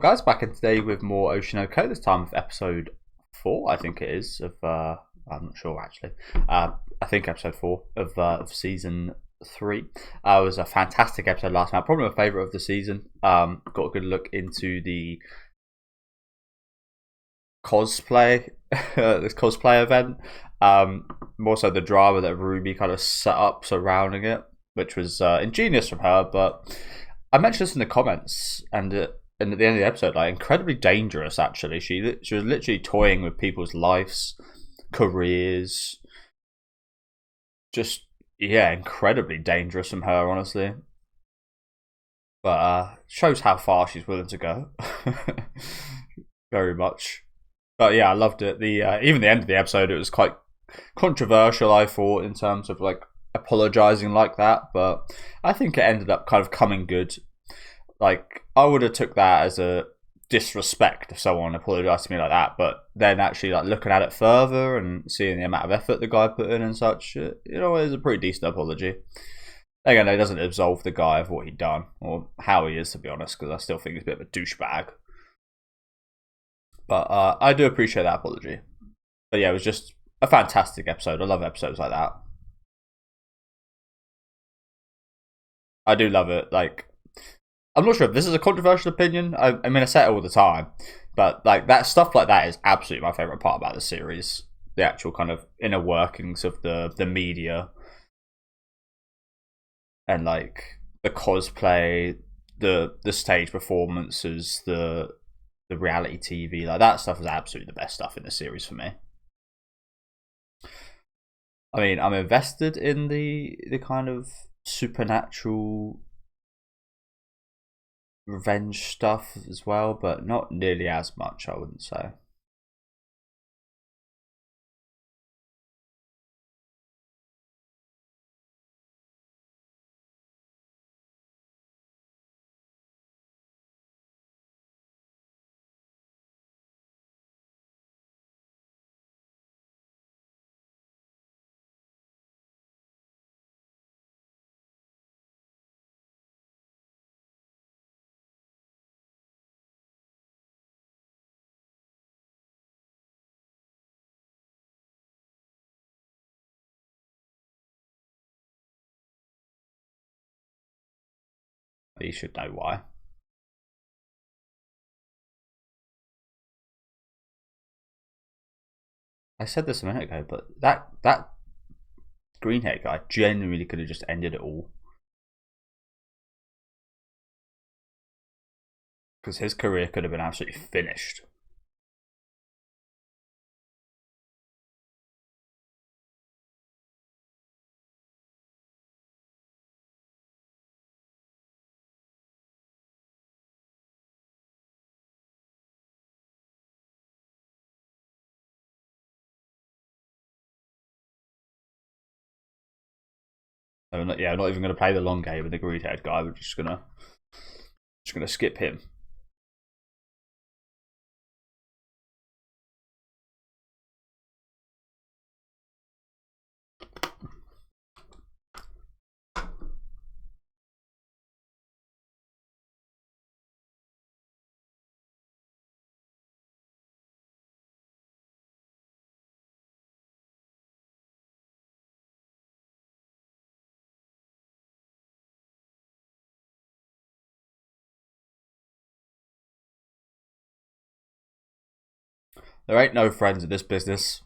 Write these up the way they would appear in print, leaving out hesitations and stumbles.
Guys, back in today with more Oshi no Ko, this time with episode 4, I think it is, of, I'm not sure actually, I think episode 4 of season 3. It was a fantastic episode last night, probably my favourite of the season. Got a good look into the cosplay, this cosplay event, more so the drama that Ruby kind of set up surrounding it, which was ingenious from her, but I mentioned this in the comments, and at the end of the episode, like, incredibly dangerous. Actually, she was literally toying with people's lives, careers. Just incredibly dangerous from her, honestly. But shows how far she's willing to go. Very much. But yeah, I loved it. The even the end of the episode, it was quite controversial, I thought, in terms of like apologizing like that. But I think it ended up kind of coming good. Like, I would have took that as a disrespect if someone apologized to me like that, but then actually like looking at it further and seeing the amount of effort the guy put in and such, you know, it was a pretty decent apology. Again, it doesn't absolve the guy of what he'd done or how he is, to be honest, because I still think he's a bit of a douchebag. But I do appreciate that apology. But yeah, it was just a fantastic episode. I love episodes like that. I do love it. Like, I'm not sure if this is a controversial opinion. I mean, I say it all the time, but like that stuff like that is absolutely my favorite part about the series. The actual kind of inner workings of the media, and like the cosplay, the stage performances, the reality TV, like that stuff is absolutely the best stuff in the series for me. I mean, I'm invested in the kind of supernatural revenge stuff as well, but not nearly as much, I wouldn't say. You should know why. I said this a minute ago, but that green hair guy genuinely could have just ended it all. Because his career could have been absolutely finished. I'm not even going to play the long game with the green haired guy. We're just gonna skip him. There ain't no friends in this business.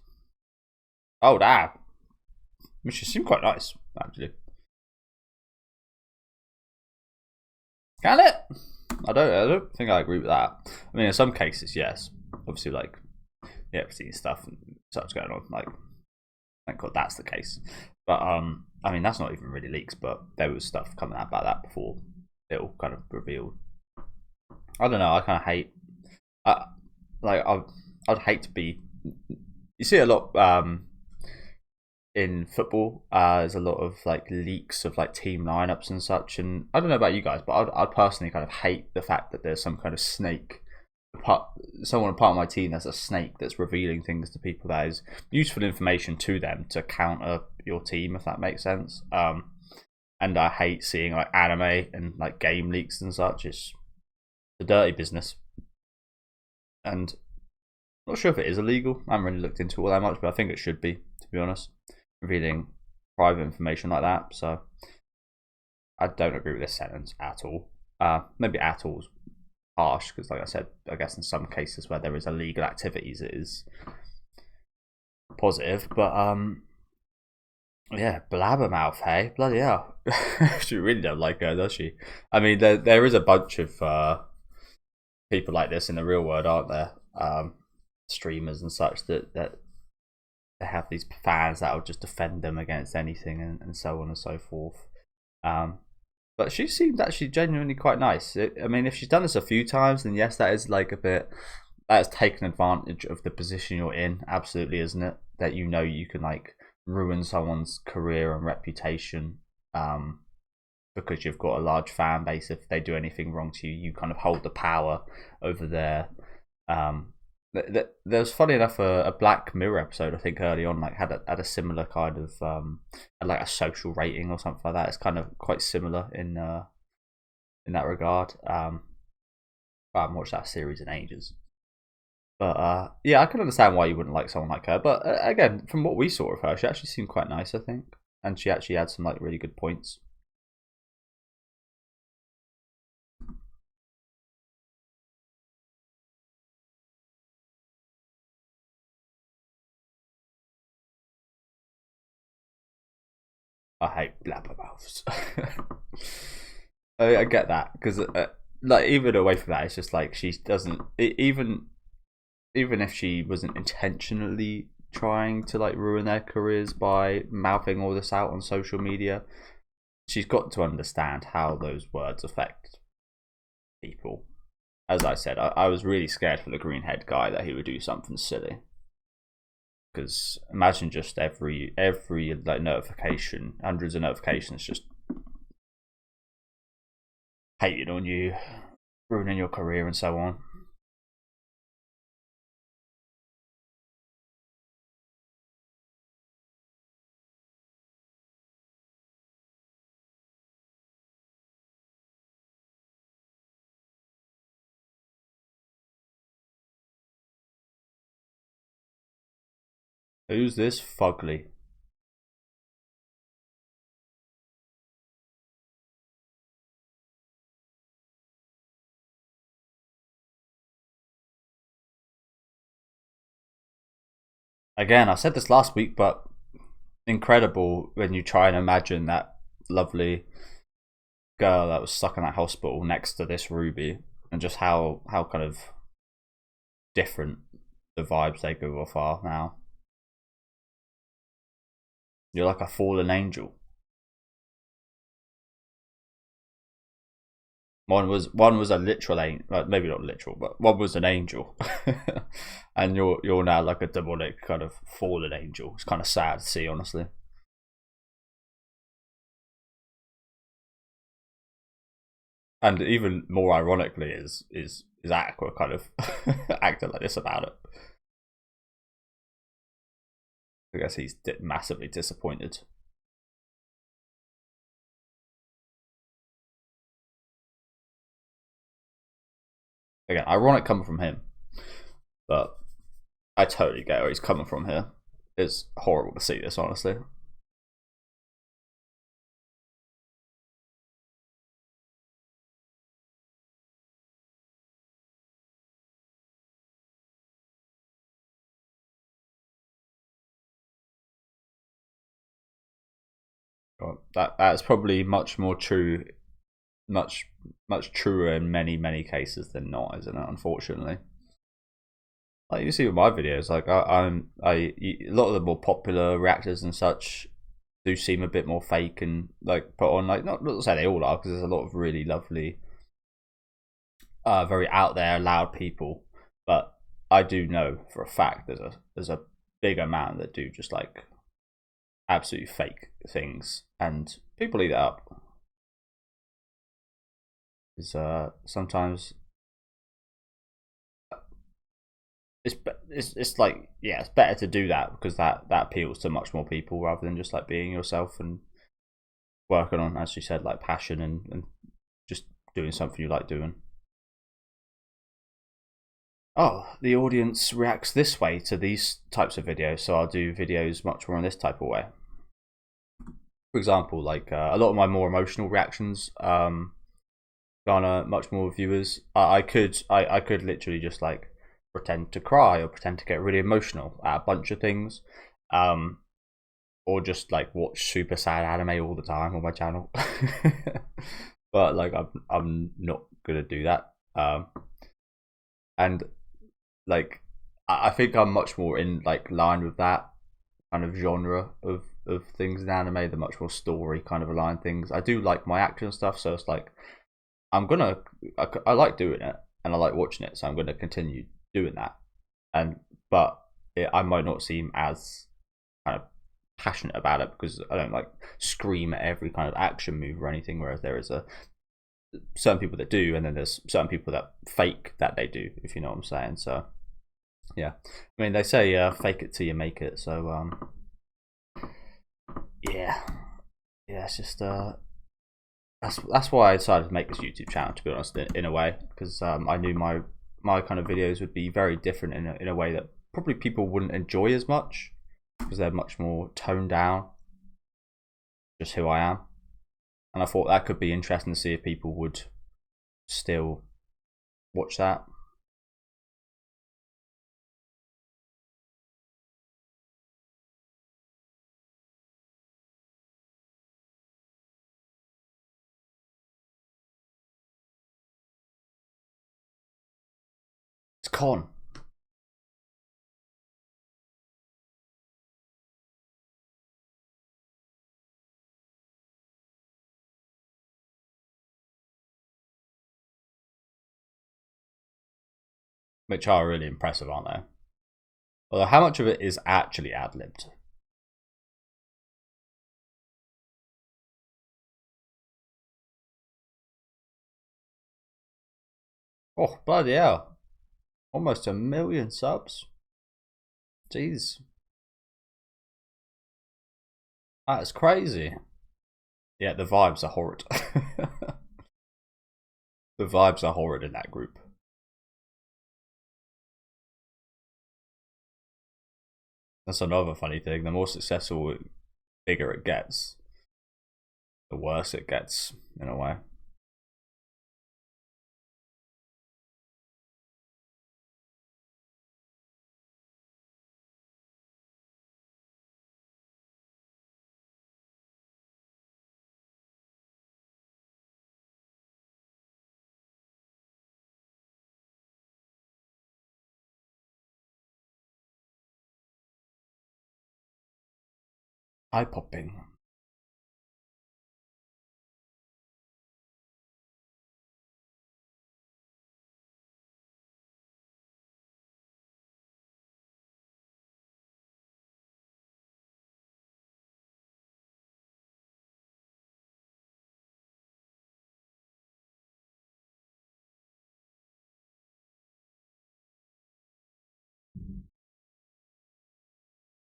Oh, damn. She seemed quite nice, actually. Can it? I don't think I agree with that. I mean, in some cases, yes. Obviously, like the Epstein stuff and such going on. Like, thank God that's the case. But I mean, that's not even really leaks. But there was stuff coming out about that before it all kind of revealed. I don't know. I kind of hate. I'd hate to be. You see a lot in football. There's a lot of like leaks of like team lineups and such. And I don't know about you guys, but I'd personally kind of hate the fact that there's some kind of snake. Someone part of my team that's a snake that's revealing things to people that is useful information to them to counter your team, if that makes sense. And I hate seeing like anime and like game leaks and such. It's a dirty business. and I'm not sure if it is illegal. I haven't really looked into it all that much, but I think it should be, to be honest, revealing private information like that. So I don't agree with this sentence at all. Maybe at all is harsh, because like I said, I guess in some cases where there is illegal activities, it is positive. But yeah, blabbermouth, hey, bloody hell. She really don't like her, does she? I mean, there is a bunch of people like this in the real world, aren't there? Streamers and such that they have these fans that will just defend them against anything, and so on and so forth. But she seemed actually genuinely quite nice. I mean, if she's done this a few times, then yes, that is like a bit. That's taken advantage of the position you're in, absolutely, isn't it? That you know you can like ruin someone's career and reputation because you've got a large fan base. If they do anything wrong to you, you kind of hold the power over there. There was, funny enough, a Black Mirror episode, I think early on, like had a similar kind of like a social rating or something like that. It's kind of quite similar in that regard. I haven't watched that series in ages, but yeah, I can understand why you wouldn't like someone like her. But again, from what we saw of her, she actually seemed quite nice, I think, and she actually had some like really good points. I hate blabbermouths. I get that, because like even away from that, it's just like she doesn't even if she wasn't intentionally trying to like ruin their careers by mouthing all this out on social media, she's got to understand how those words affect people. As I said, I was really scared for the green head guy that he would do something silly. Because imagine just every like notification, hundreds of notifications, just hating on you, ruining your career, and so on. Who's this fugly? Again, I said this last week, but incredible when you try and imagine that lovely girl that was stuck in that hospital next to this Ruby, and just how kind of different the vibes they give off are now. You're like a fallen angel. One was a literal angel, maybe not literal, but one was an angel, and you're now like a demonic kind of fallen angel. It's kind of sad to see, honestly. And even more ironically, is Aqua kind of acting like this about it. I guess he's massively disappointed. Again, ironic coming from him, but I totally get where he's coming from here. It's horrible to see this, honestly. That's probably much more true, much truer in many cases than not, isn't it? Unfortunately, like you see with my videos, like a lot of the more popular reactors and such do seem a bit more fake and like put on, like not to say they all are, because there's a lot of really lovely, very out there, loud people, but I do know for a fact there's a big amount that do just like absolutely fake things, and people eat that up. Is sometimes it's like, yeah, it's better to do that, because that appeals to much more people rather than just like being yourself and working on, as you said, like passion and just doing something you like doing. oh, the audience reacts this way to these types of videos, so I'll do videos much more in this type of way. For example, like a lot of my more emotional reactions garner much more viewers. I could literally just like pretend to cry or pretend to get really emotional at a bunch of things, or just like watch super sad anime all the time on my channel. But like I'm not gonna do that. And like I think I'm much more in like line with that kind of genre of things in anime, the much more story kind of aligned things. I do like my action stuff, so it's like I like doing it and I like watching it, so I'm gonna continue doing that. But I might not seem as kind of passionate about it because I don't like scream at every kind of action move or anything. Whereas there is a certain people that do, and then there's certain people that fake that they do, if you know what I'm saying. So yeah, I mean they say fake it till you make it. So yeah, it's just that's why I decided to make this YouTube channel, to be honest, in a way, because I knew my kind of videos would be very different in a way that probably people wouldn't enjoy as much because they're much more toned down, just who I am. And I thought that could be interesting to see if people would still watch that. It's con. Which are really impressive, aren't they? Although how much of it is actually ad-libbed? Oh, bloody hell. Almost 1 million subs. Jeez. That's crazy. Yeah, the vibes are horrid. The vibes are horrid in that group. That's another funny thing. The more successful, bigger it gets, the worse it gets, in a way. Eye popping.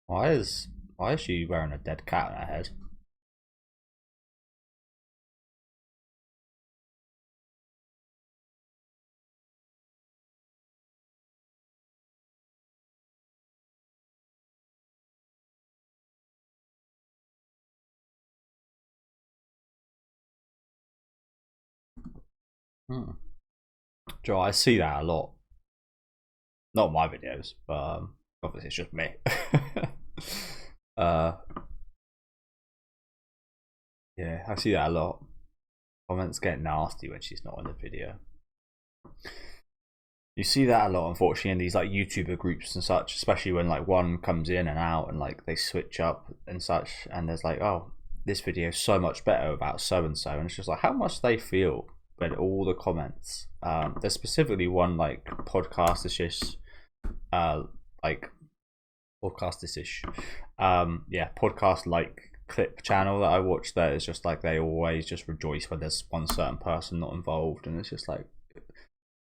Why is she wearing a dead cat on her head? Hmm. Joe, I see that a lot. Not my videos, but obviously it's just me. uh, yeah, I see that a lot. Comments get nasty when she's not in the video. You see that a lot, unfortunately, in these like YouTuber groups and such, especially when like one comes in and out and like they switch up and such, and there's like, oh, this video is so much better about so and so, and it's just like, how much they feel when all the comments. There's specifically one like podcast-ish, like podcast-ish, yeah, podcast like clip channel that I watch. That is just like they always just rejoice when there's one certain person not involved, and it's just like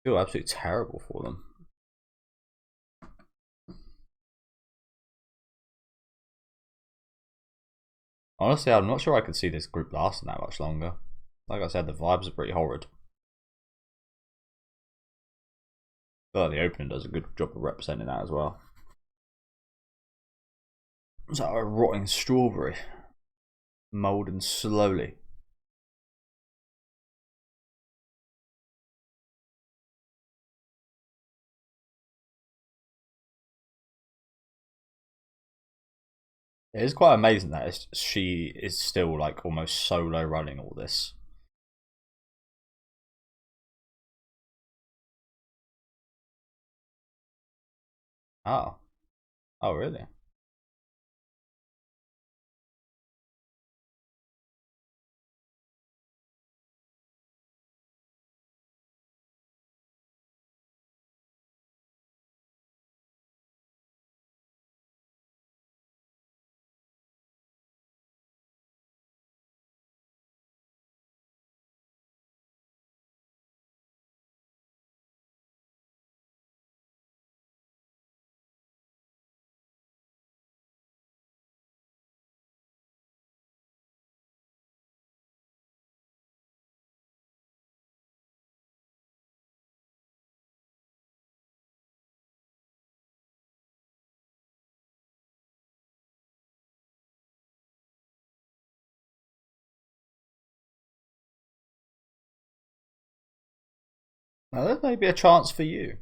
feel absolutely terrible for them. Honestly, I'm not sure I could see this group lasting that much longer. Like I said, the vibes are pretty horrid. Oh, the opening does a good job of representing that as well. It's like a rotting strawberry, moulding slowly. It is quite amazing that she is still like almost solo running all this. Oh, oh, really? Now, there's maybe a chance for you.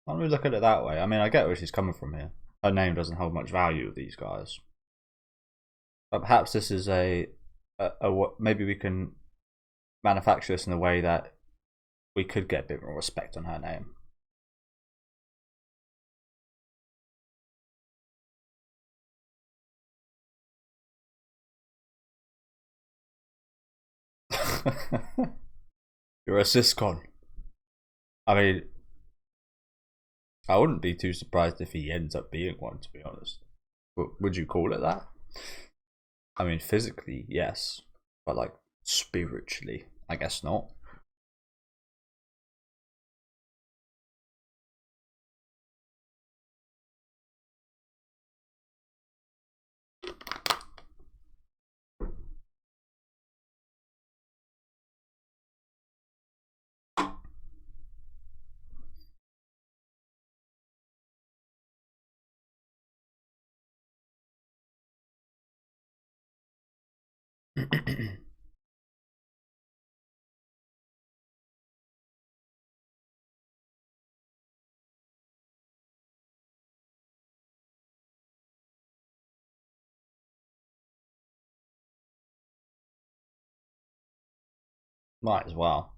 Why don't we look at it that way? I mean, I get where she's coming from here. Her name doesn't hold much value with these guys. But perhaps this is maybe we can manufacture this in a way that we could get a bit more respect on her name. You're a syscon. I mean, I wouldn't be too surprised if he ends up being one, to be honest. But would you call it that? I mean, physically, yes. But, like, spiritually, I guess not. Might as well.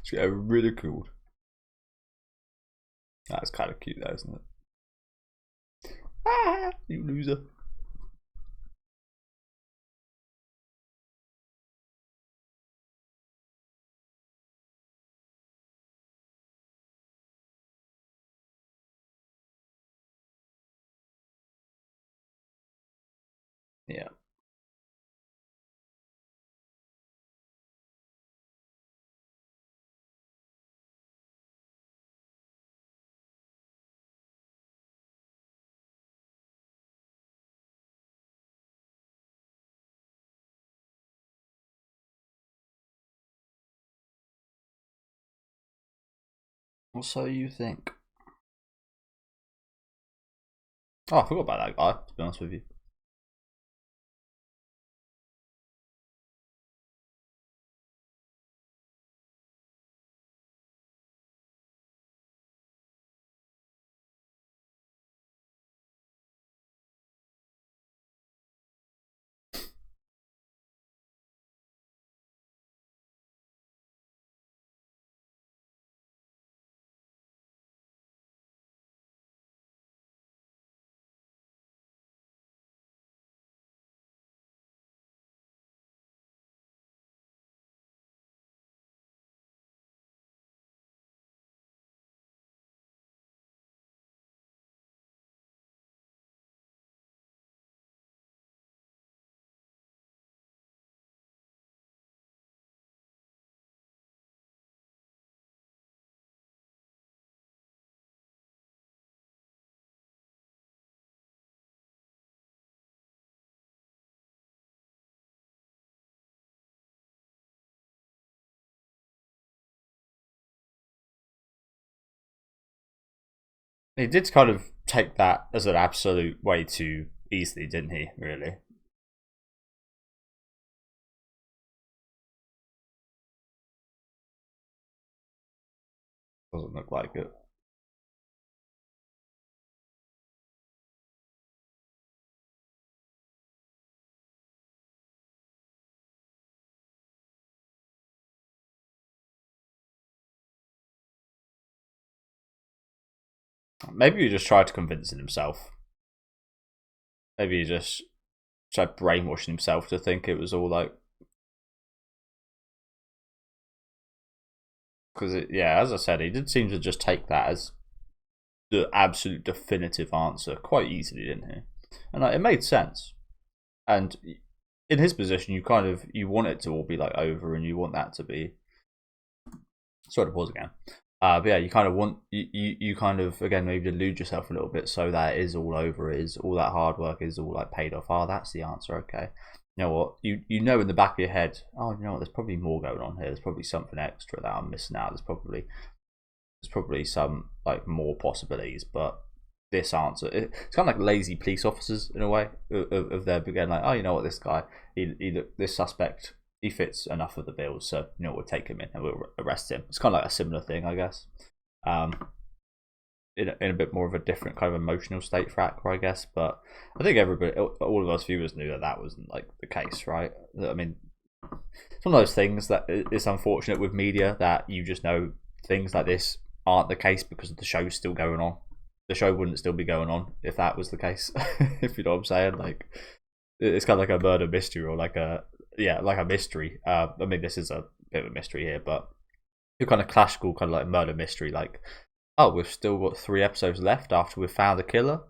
She got ridiculed. That's kind of cute, though, isn't it? Ah, you loser. Yeah. What so you think? Oh, I forgot about that guy, to be honest with you. He did kind of take that as an absolute way too easily, didn't he? Really. Doesn't look like it. Maybe he just tried to convince himself. Maybe he just tried brainwashing himself to think it was all like. Because, yeah, as I said, he did seem to just take that as the absolute definitive answer quite easily, didn't he? And like, it made sense. And in his position, you want it to all be like over, and you want that to be. Sorry to pause again. But yeah, you kind of want you kind of again maybe delude yourself a little bit so that it is all over, is all that hard work is all like paid off. Oh, that's the answer. Okay, you know what? You know in the back of your head. Oh, you know what? There's probably more going on here. There's probably something extra that I'm missing out. There's probably some like more possibilities, but this answer it's kind of like lazy police officers in a way of their beginning like, oh, you know what, this guy this suspect, he fits enough of the bills, so you know we'll take him in and we'll arrest him. It's kind of like a similar thing, I guess. um in a bit more of a different kind of emotional state for Aqua, I guess, but I think everybody, all of us viewers, knew that that wasn't like the case, right? I mean, it's one of those things that it's unfortunate with media that you just know things like this aren't the case because the show's still going on. The show wouldn't still be going on if that was the case. If you know what I'm saying, like it's kind of like a murder mystery or like a like a mystery. I mean, this is a bit of a mystery here, but your kind of classical kind of like murder mystery, like, oh, we've still got 3 episodes left after we've found the killer.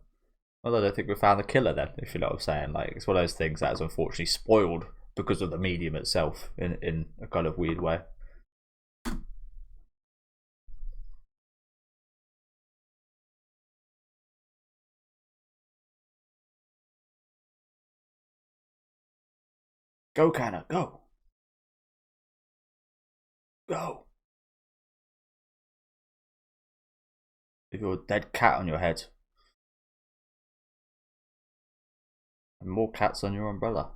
Well, I don't think we found the killer then, if you know what I'm saying. Like, it's one of those things that is unfortunately spoiled because of the medium itself in a kind of weird way. Go, Cana, go, go. If you're a dead cat on your head, and more cats on your umbrella.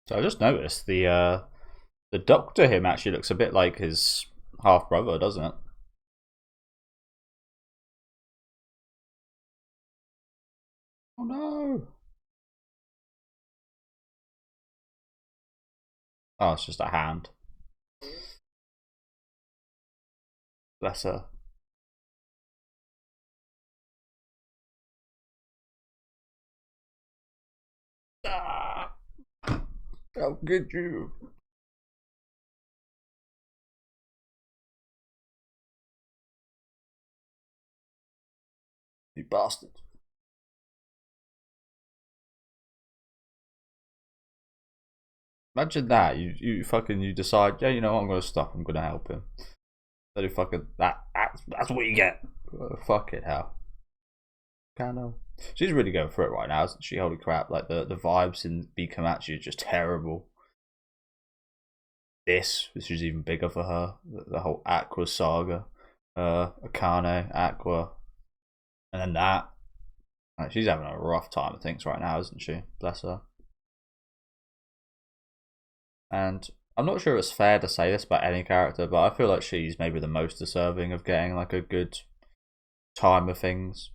So I just noticed the doctor him actually looks a bit like his half brother, doesn't it? Oh no! Oh, it's just a hand. Bless her. Ah, how could you? You bastard. Imagine that. You fucking you decide, yeah, you know what, I'm gonna stop, I'm gonna help him. Then you fucking that's what you get. Fuck it, hell. Kano. She's really going for it right now, isn't she? Holy crap, like the vibes in Bikamachi are just terrible. This is even bigger for her. The whole Aqua saga. Akane, Aqua, and then that. Like, she's having a rough time of things right now, isn't she? Bless her. And I'm not sure it's fair to say this about any character, but I feel like she's maybe the most deserving of getting like a good time of things.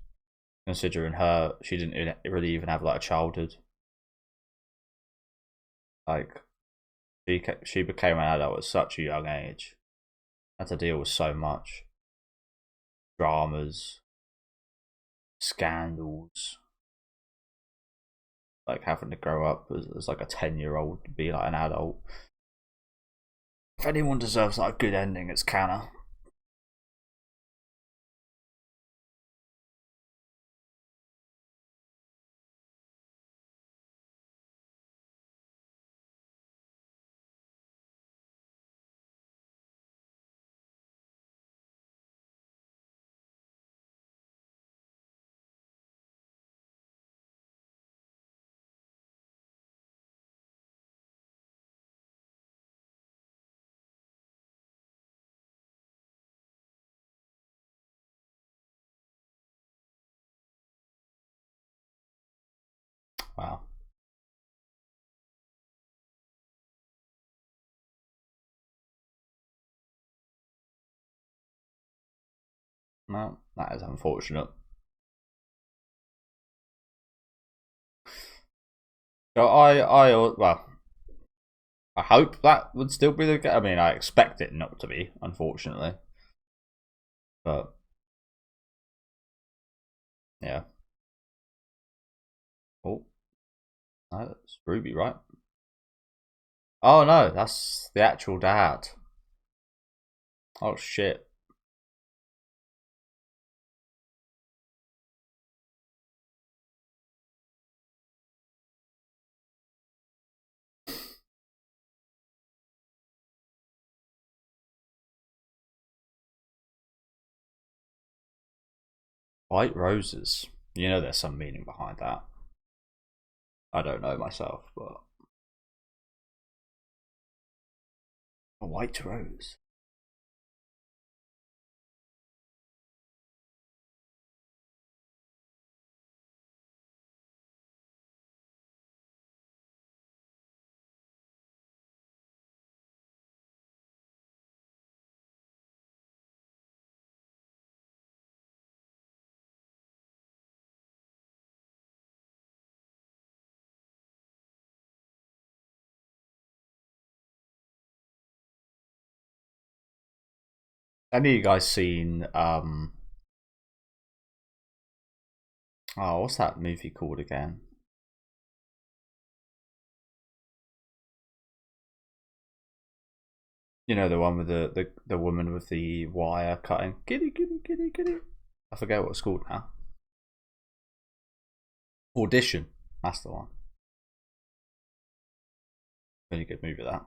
Considering her, she didn't really even have like a childhood. Like, She became an adult at such a young age. Had to deal with so much dramas, scandals, like having to grow up as like a 10-year-old to be like an adult. If anyone deserves like a good ending, it's Cana. Wow. No, that is unfortunate. So well, I hope that would still be the case. I mean, I expect it not to be, unfortunately. But yeah. Oh, no, that's Ruby, right? Oh no, that's the actual dad. Oh shit. White roses. You know, there's some meaning behind that. I don't know myself, but a white rose. Any of you guys seen oh, what's that movie called again? You know, the one with the woman with the wire cutting. Kitty, kitty, kitty, kitty. I forget what it's called now. Audition. That's the one. Really good movie, that.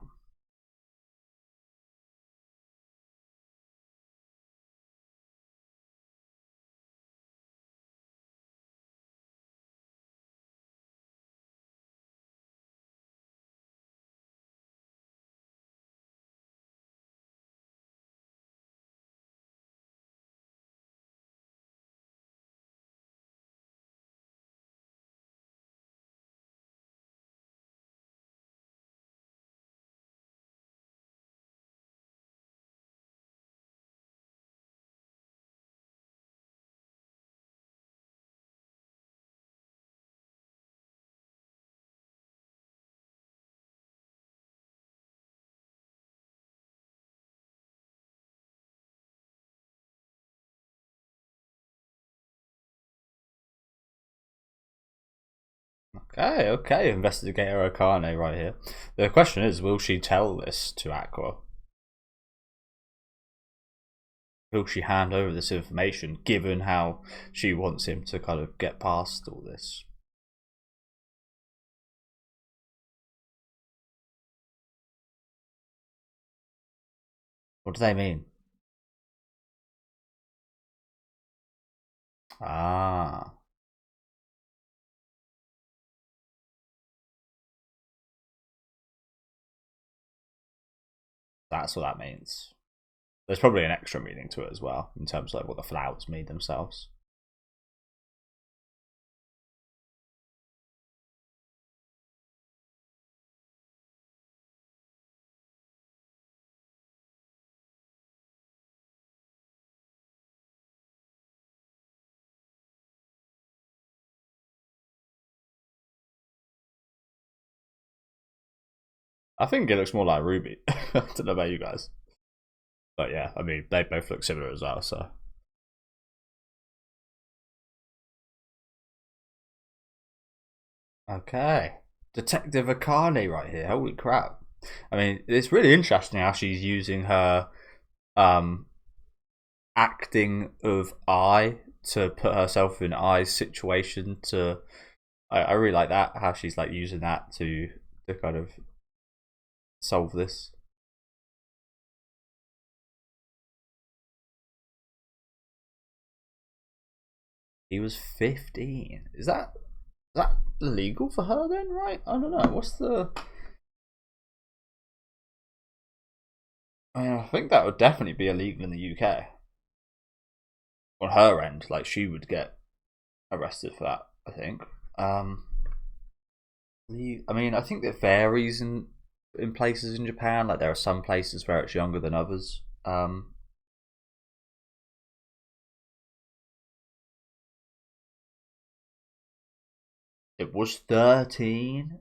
Okay, okay, Investigator Okane right here. The question is, will she tell this to Aqua? Will she hand over this information, given how she wants him to kind of get past all this? What do they mean? Ah, that's what that means. There's probably an extra meaning to it as well, in terms of like what the flowers mean themselves. I think it looks more like Ruby. I don't know about you guys. But yeah, I mean, they both look similar as well, so. Okay. Detective Akane right here. Holy crap. I mean, it's really interesting how she's using her um, acting of I to put herself in I's situation to. I really like that, how she's like using that to kind of solve this. He was 15. Is that legal for her then, right? I don't know. What's the I mean, I think that would definitely be illegal in the UK. On her end, like she would get arrested for that, I think. Um I mean, I think it varies in places in Japan. Like there are some places where it's younger than others. It was 13.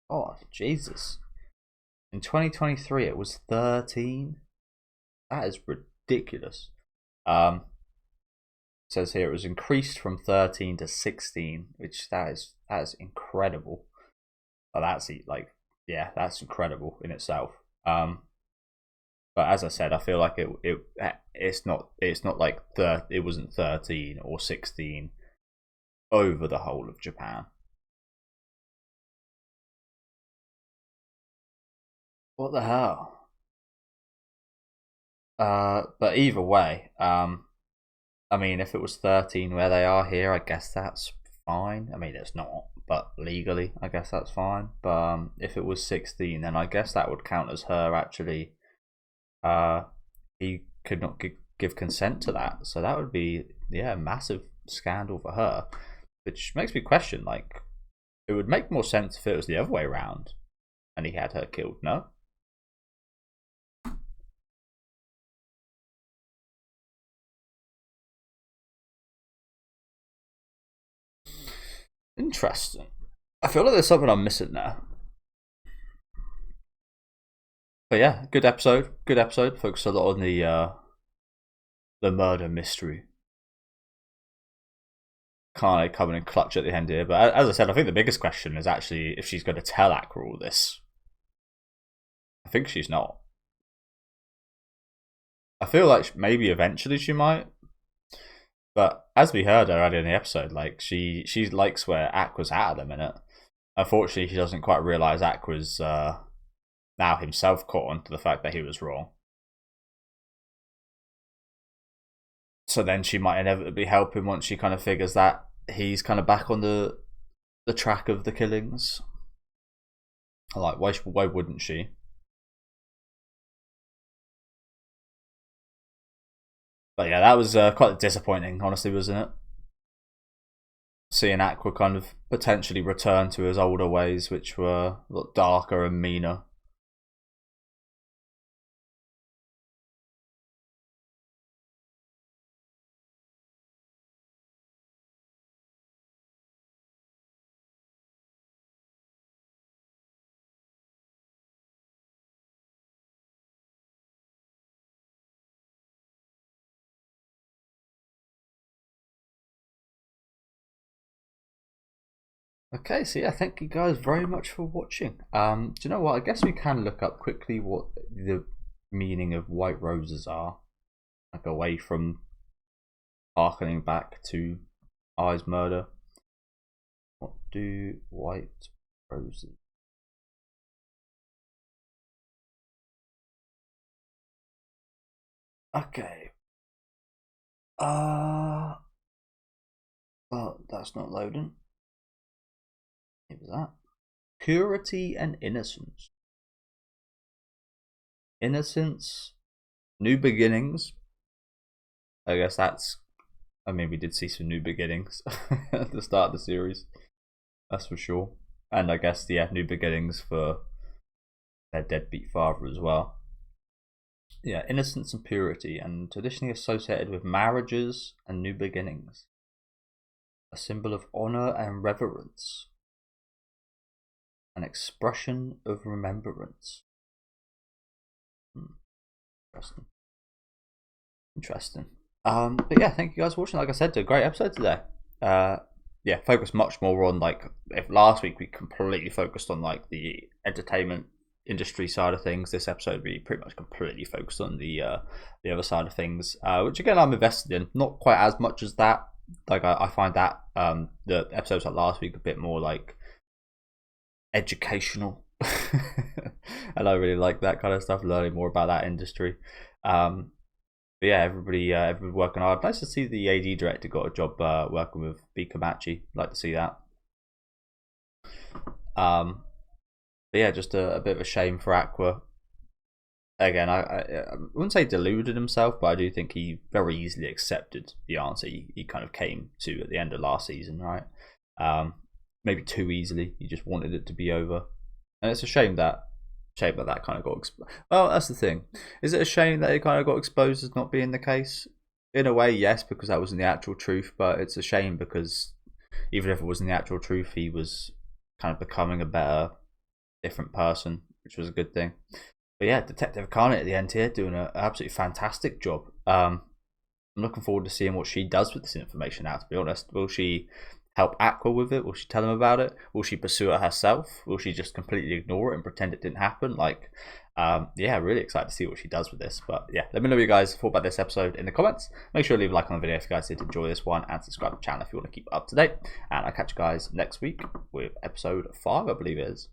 Oh, Jesus. In 2023 it was 13. That is ridiculous. Um it says here it was increased from 13 to 16, which that is incredible. Oh, that's like yeah, that's incredible in itself. But as I said, I feel like it's not like it wasn't 13 or 16 over the whole of Japan. What the hell? But either way, I mean, if it was 13 where they are here, I guess that's fine. I mean, it's not, but legally, I guess that's fine. But if it was 16, then I guess that would count as her actually. Uh, he could not give consent to that, so that would be yeah, a massive scandal for her, which makes me question like it would make more sense if it was the other way around and he had her killed. No, interesting. I feel like there's something I'm missing there. But yeah, good episode. Good episode. Focus a lot on the murder mystery. Can't coming in clutch at the end here. But as I said, I think the biggest question is actually if she's going to tell Aqua all this. I think she's not. I feel like maybe eventually she might. But as we heard earlier in the episode, like she likes where Aqua's at the minute. Unfortunately, she doesn't quite realize Aqua's now himself caught on to the fact that he was wrong. So then she might inevitably help him once she kind of figures that he's kind of back on the track of the killings. Like why wouldn't she? But yeah, that was quite disappointing, honestly, wasn't it? Seeing Aqua kind of potentially return to his older ways, which were a lot darker and meaner. Okay, so yeah, thank you guys very much for watching. Do you know what? I guess we can look up quickly what the meaning of white roses are, like away from harkening back to I's murder. What do white roses? Okay. Well, that's not loading. What was that? Purity and innocence. Innocence, new beginnings. I guess that's. I mean, we did see some new beginnings at the start of the series. That's for sure. And I guess yeah, new beginnings for their deadbeat father as well. Yeah, innocence and purity, and traditionally associated with marriages and new beginnings. A symbol of honor and reverence. An expression of remembrance. Interesting. Interesting. But yeah, thank you guys for watching. Like I said, a great episode today. Yeah, focus much more on, like, if last week we completely focused on like the entertainment industry side of things, this episode we pretty much completely focused on the other side of things, which again I'm invested in, not quite as much as that. Like I find that the episodes like last week a bit more like educational, and I really like that kind of stuff, learning more about that industry. But yeah, everybody working hard. Nice to see the AD director got a job working with B. Komachi. Like to see that. But yeah, just a bit of a shame for Aqua. Again, I wouldn't say deluded himself, but I do think he very easily accepted the answer he kind of came to at the end of last season, right? Maybe too easily. He just wanted it to be over, and it's a shame that that kind of got exposed. Well, that's the thing. Is it a shame that it kind of got exposed as not being the case? In a way, yes, because that wasn't the actual truth. But it's a shame because even if it wasn't the actual truth, he was kind of becoming a better, different person, which was a good thing. But yeah, Detective Cana at the end here doing an absolutely fantastic job. I'm looking forward to seeing what she does with this information now, to be honest. Will she help Aqua with it? Will she tell him about it? Will she pursue it herself? Will she just completely ignore it and pretend it didn't happen? Like, yeah, really excited to see what she does with this. But yeah, let me know what you guys thought about this episode in the comments. Make sure to leave a like on the video if you guys did enjoy this one, and subscribe to the channel if you want to keep up to date. And I'll catch you guys next week with episode 5, I believe it is.